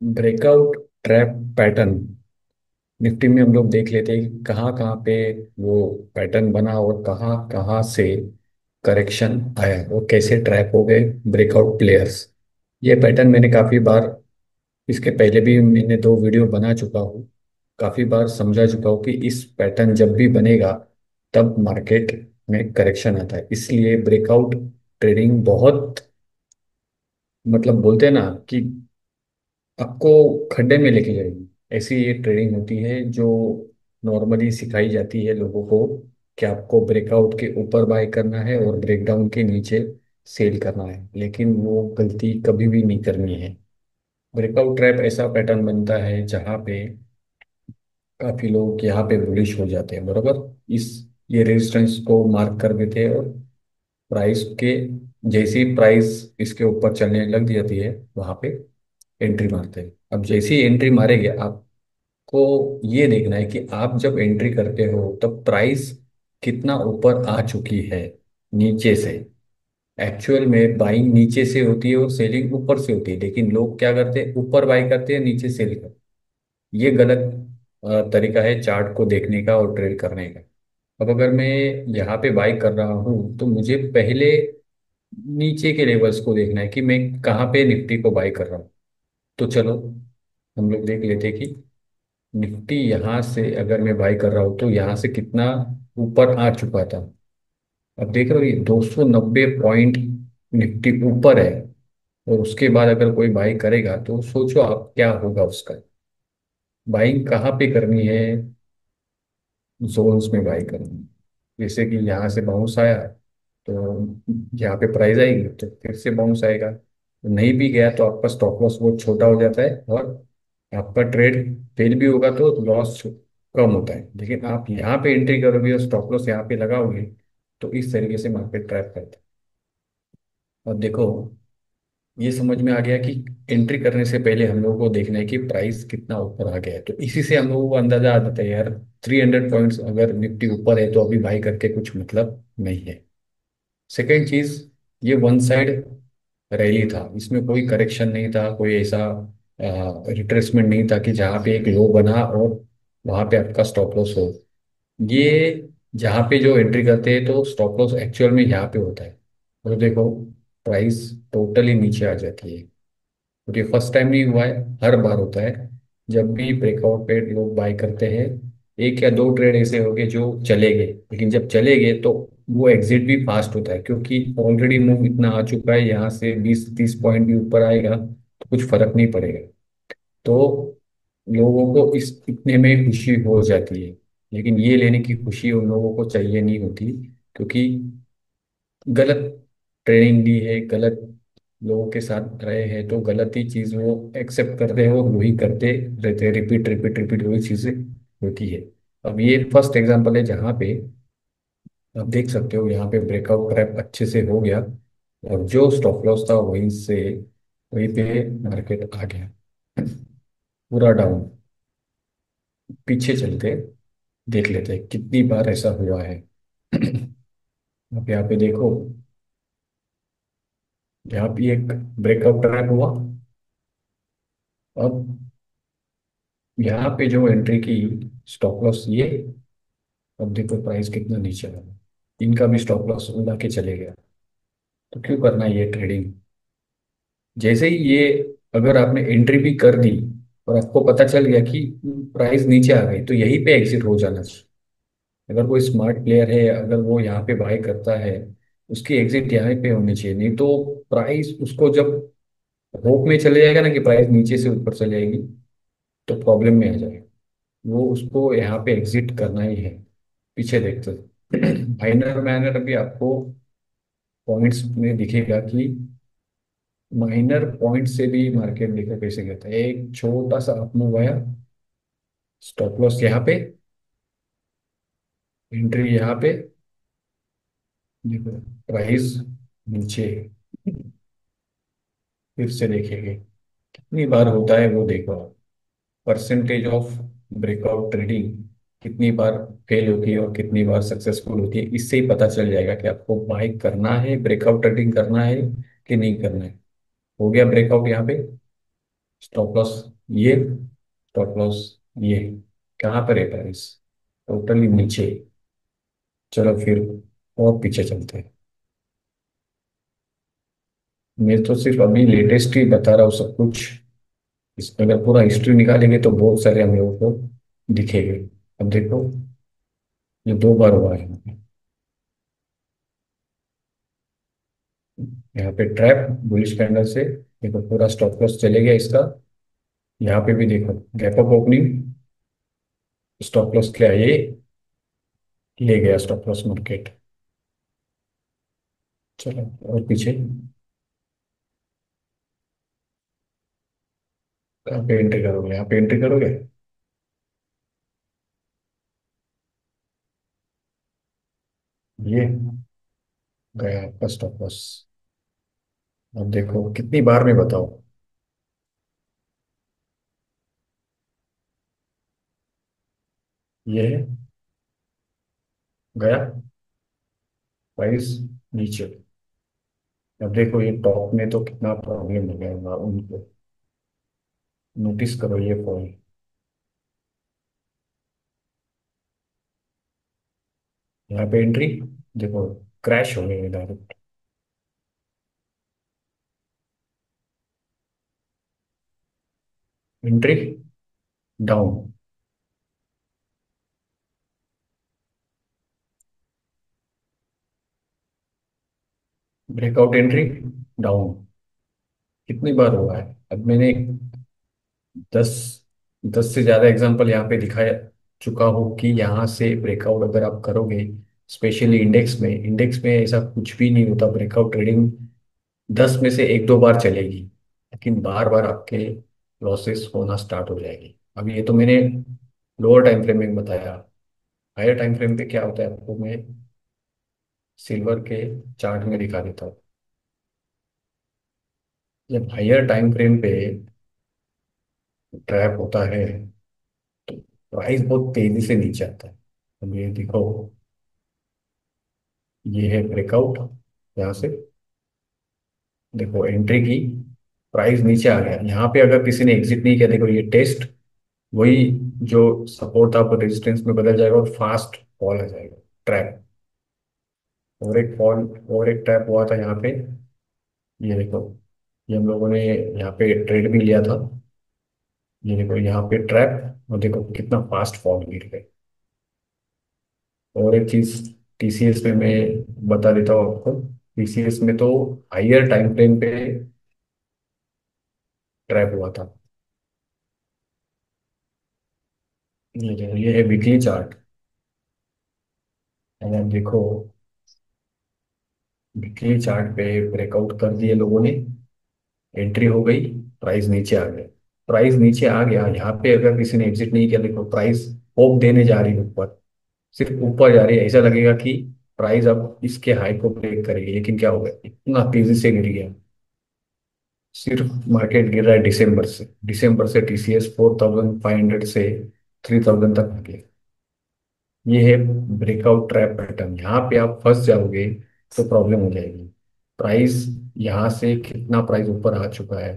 Breakout trap pattern Nifty में हम लोग देख लेते हैं कि कहाँ कहाँ पे वो पैटर्न बना और कहाँ कहाँ से करेक्शन आया और कैसे ट्रैप हो गए ब्रेकआउट प्लेयर्स। ये पैटर्न मैंने काफ़ी बार, इसके पहले भी मैंने दो वीडियो बना चुका हूँ। काफ़ी बार समझा चुका हूँ कि इस पैटर्न जब भी बनेगा तब मार्केट में करेक्शन आता है, इसलिए ब्रेकआउट ट्रेडिंग बहुत, मतलब बोलते हैं ना कि आपको खड्डे में लेके जाएगी। ऐसी ये ट्रेडिंग होती है जो नॉर्मली सिखाई जाती है लोगों को कि आपको ब्रेकआउट के ऊपर बाय करना है और ब्रेकडाउन के नीचे सेल करना है, लेकिन वो गलती कभी भी नहीं करनी है। ब्रेकआउट ट्रैप ऐसा पैटर्न बनता है जहाँ पे काफी लोग यहाँ पे बुलिश हो जाते हैं, बरोबर। इस ये रेजिस्टेंस को मार्क कर देते हैं और प्राइस के जैसे ही प्राइस इसके ऊपर चलने लग जाती है वहां पे एंट्री मारते हैं। अब जैसे ही एंट्री मारेंगे आपको ये देखना है कि आप जब एंट्री करते हो तब प्राइस कितना ऊपर आ चुकी है नीचे से। एक्चुअल में बाइंग नीचे से होती है और सेलिंग ऊपर से होती है, लेकिन लोग क्या करते हैं, ऊपर बाई करते हैं नीचे सेल करते हैं। ये गलत तरीका है चार्ट को देखने का और ट्रेड करने का। अब अगर मैं यहाँ पे बाई कर रहा हूँ तो मुझे पहले नीचे के लेवल्स को देखना है कि मैं कहाँ पे निफ्टी को बाई कर रहा हूँ। तो चलो हम लोग देख लेते हैं कि निफ्टी यहाँ से अगर मैं बाई कर रहा हूँ तो यहाँ से कितना ऊपर आ चुका था। अब देख रहे हो ये 290 पॉइंट निफ्टी ऊपर है, और उसके बाद अगर कोई बाई करेगा तो सोचो आप क्या होगा उसका। बाइंग कहाँ पे करनी है, जोन्स में बाई करनी है। जैसे कि यहाँ से बाउंस आया तो यहाँ पे प्राइस आएगी तो फिर से बाउंस आएगा, नहीं भी गया तो आपका स्टॉप लॉस बहुत छोटा हो जाता है और आपका ट्रेड फेल भी होगा तो लॉस कम होता है। लेकिन आप यहाँ पे एंट्री करोगे और स्टॉप लॉस यहाँ पे लगाओगे तो इस तरीके से मार्केट ट्रैप करता है। और देखो ये समझ में आ गया कि एंट्री करने से पहले हम लोगों को देखना है कि प्राइस कितना ऊपर आ गया है, तो इसी से हम लोगों को अंदाजा आ जाता है यार 300 पॉइंट्स अगर निफ्टी ऊपर है तो अभी बाई करके कुछ मतलब नहीं है। सेकेंड चीज, ये वन साइड रैली था, इसमें कोई करेक्शन नहीं था, कोई ऐसा रिट्रेसमेंट नहीं था कि जहाँ पे एक लो बना और वहाँ पे आपका स्टॉप लॉस हो। ये जहाँ पे जो एंट्री करते हैं तो स्टॉप लॉस एक्चुअल में यहाँ पे होता है। तो देखो प्राइस टोटली नीचे आ जाती है, क्योंकि फर्स्ट टाइम नहीं हुआ है, हर बार होता है। जब भी ब्रेकआउट पे लोग बाय करते हैं एक या दो ट्रेड ऐसे हो गए जो चले गए, लेकिन जब चले गए तो वो एग्जिट भी फास्ट होता है, क्योंकि ऑलरेडी मूव इतना आ चुका है, यहाँ से 20-30 पॉइंट भी ऊपर आएगा तो कुछ फर्क नहीं पड़ेगा। तो लोगों को इस इतने में खुशी हो जाती है, लेकिन ये लेने की खुशी उन लोगों को चाहिए नहीं होती, क्योंकि गलत ट्रेनिंग दी है, गलत लोगों के साथ रहे हैं तो गलत ही चीज़ वो एक्सेप्ट करते हैं और वही करते रहते हैं, रिपीट रिपीट रिपीट वही चीज़ें होती है। अब ये फर्स्ट एग्जांपल है जहाँ पे आप देख सकते हो यहाँ पे ब्रेकआउट क्रैप अच्छे से हो गया और जो स्टॉप लॉस था वहीं से वहीं पे मार्केट आ गया पूरा डाउन। पीछे चलते देख लेते हैं कितनी बार ऐसा हुआ है। अब यहाँ पे देखो, यहाँ भी एक ब्रेकआउट ट्रैप हुआ। अब यहाँ पे जो एंट्री की स्टॉप लॉस ये, अब देखो प्राइस कितना नीचे आ रहा है, इनका भी स्टॉप लॉस उड़ा के चले गया। तो क्यों करना है ये ट्रेडिंग। जैसे ही ये, अगर आपने एंट्री भी कर दी और आपको पता चल गया कि प्राइस नीचे आ गई तो यहीं पे एग्जिट हो जाना चाहिए। अगर कोई स्मार्ट प्लेयर है, अगर वो यहाँ पे बाय करता है, उसकी एग्जिट यहाँ पे होनी चाहिए, नहीं तो प्राइस उसको जब होप में चले जाएगा ना कि प्राइस नीचे से ऊपर चले जाएगी तो प्रॉब्लम में आ जाएगा। वो उसको यहाँ पे एग्जिट करना ही है। पीछे देखते माइनर मैनर भी आपको पॉइंट्स में दिखेगा कि माइनर पॉइंट से भी मार्केट देखो कैसे गिरता है। एक छोटा सा अप मूव आया, स्टॉप लॉस यहाँ पे, एंट्री यहाँ पे, देखो प्राइस नीचे, फिर से देखेंगे कितनी बार होता है वो देखो आप। परसेंटेज ऑफ ब्रेकआउट ट्रेडिंग कितनी बार फेल होती है और कितनी बार सक्सेसफुल होती है, इससे ही पता चल जाएगा कि आपको बाय करना है, ब्रेकआउट ट्रेडिंग करना है कि नहीं करना है। हो गया ब्रेकआउट यहाँ पे, स्टॉप लॉस ये स्टॉप लॉस, ये कहाँ पर है प्राइस? टोटली नीचे। चलो फिर और पीछे चलते हैं। मैं तो सिर्फ अभी लेटेस्ट ही बता रहा हूँ सब कुछ। इसमें अगर पूरा हिस्ट्री निकालेंगे तो बहुत सारे हम लोगों को दिखेंगे। अब देखो, ये दो बार हुआ है यहाँ पे ट्रैप बुलिश कैंडल से। देखो पूरा स्टॉप लॉस चले गया इसका। यहाँ पे भी देखो gap up opening, stop loss क्या है ये, ले गया स्टॉप लॉस मार्केट। चलो और पीछे। यहाँ पे एंट्री करोगे, यहाँ पे एंट्री करोगे। ये गया आपका स्टॉप लॉस। अब देखो कितनी बार में बताओ। ये है, गया प्राइस नीचे। अब देखो ये टॉप में तो कितना प्रॉब्लम हो गया होगा उनको। नोटिस करो ये पॉइंट। यहाँ पे एंट्री, देखो क्रैश हो गई direct. Entry down, breakout entry down. कितनी बार हुआ है? अब मैंने 10 10 से ज्यादा एग्जांपल यहाँ पे दिखाया चुका हूँ कि यहाँ से ब्रेकआउट अगर आप करोगे, स्पेशली इंडेक्स में ऐसा कुछ भी नहीं होता। ब्रेकआउट ट्रेडिंग 10 में से 1 2 बार चलेगी, लेकिन बार बार आपके लॉसेस होना स्टार्ट हो जाएगी। अब ये तो मैंने लोअर टाइम फ्रेम में बताया। हायर टाइम फ्रेम पे क्या होता है आपको मैं सिल्वर के चार्ट में दिखा देता हूँ। जब हायर टाइम फ्रेम पे ट्रैप होता है तो प्राइस बहुत तेजी से नीचे आता है। अब ये देखो, ये है ब्रेकआउट यहाँ से। देखो एंट्री की, प्राइस नीचे आ गया। यहाँ पे अगर किसी ने एग्जिट नहीं किया, देखो ये टेस्ट, वही जो सपोर्ट था वो रेजिस्टेंस में बदल जाएगा और फास्ट फॉल आ जाएगा। ट्रैप, और एक ट्रैप हुआ था यहाँ पे। ये देखो, ये हम लोगों ने यहाँ पे ट्रेड भी लिया था। ये देखो यहाँ पे ट्रैप, और देखो कितना फास्ट फॉल गिर गए। और एक चीज टीसीएस में मैं बता देता हूँ आपको। टीसीएस में तो हायर टाइम फ्रेम पे ट्रैप हुआ था। ये देखो ये है वीकली चार्ट। अगर देखो वीकली चार्ट पे ब्रेकआउट कर दिए लोगों ने, एंट्री हो गई, प्राइस नीचे आ गया। प्राइस नीचे आ गया, यहाँ पे अगर किसी ने एग्जिट नहीं किया, देखो प्राइस होप देने जा रही है ऊपर, सिर्फ ऊपर जा रही है। ऐसा लगेगा कि प्राइस अब इसके हाई को ब्रेक करेगी, लेकिन क्या हो गया, इतना तेजी से गिर गया। सिर्फ मार्केट गिर रहा है दिसंबर से टीसीएस 4500 से 3000 तक आ गया। ये है ब्रेकआउट ट्रैप पैटर्न। यहाँ पे आप फंस जाओगे तो प्रॉब्लम हो जाएगी। प्राइस यहाँ से कितना प्राइस ऊपर आ चुका है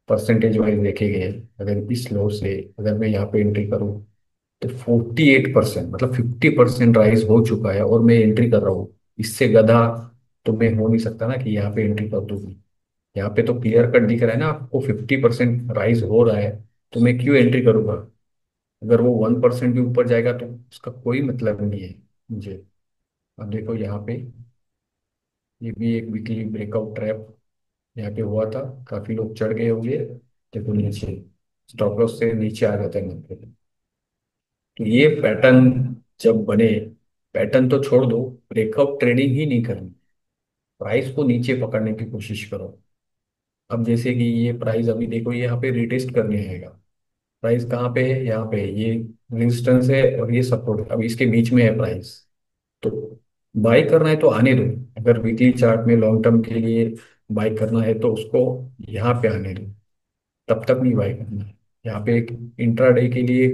परसेंटेज वाइज देखेंगे। अगर इस लो से अगर मैं यहाँ पे एंट्री करूँ तो 48%, मतलब 50% राइज हो चुका है, और मैं एंट्री कर रहा हूँ। इससे गधा तो मैं हो नहीं सकता ना कि यहाँ पे एंट्री कर दूँ। यहाँ पे तो क्लियर कट दिख रहा है ना आपको, 50% राइज हो रहा है, तो मैं क्यों एंट्री करूंगा? अगर वो 1% भी ऊपर जाएगा तो उसका कोई मतलब नहीं है मुझे। अब देखो यहाँ पे, ये भी एक वीकली ब्रेकआउट ट्रैप यहाँ पे हुआ था। काफी लोग चढ़ गए होंगे। देखो नीचे स्टॉप लॉस से नीचे आ जाता है मार्केट। तो ये पैटर्न जब बने, पैटर्न तो छोड़ दो, ब्रेकआउट ट्रेडिंग ही नहीं करनी। प्राइस को नीचे पकड़ने की कोशिश करो। अब जैसे कि ये प्राइस अभी देखो, ये यहाँ पे रिटेस्ट करने आएगा। प्राइस कहाँ पे है? यहाँ पे है। ये रेजिस्टेंस है और ये सपोर्ट, अब इसके बीच में है प्राइस। तो बाई करना है तो आने दो। अगर वीकली चार्ट में लॉन्ग टर्म के लिए बाई करना है तो उसको यहाँ पे आने दो, तब तक नहीं बाई करना है। यहाँ पे एक इंट्राडे के लिए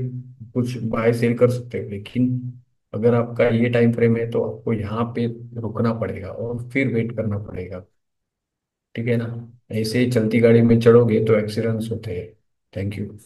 कुछ बाय सेल कर सकते हो, लेकिन अगर आपका ये टाइम फ्रेम है तो आपको यहाँ पे रुकना पड़ेगा और फिर वेट करना पड़ेगा। ठीक है ना? ऐसे ही चलती गाड़ी में चढ़ोगे तो एक्सीडेंट्स होते हैं। Thank you.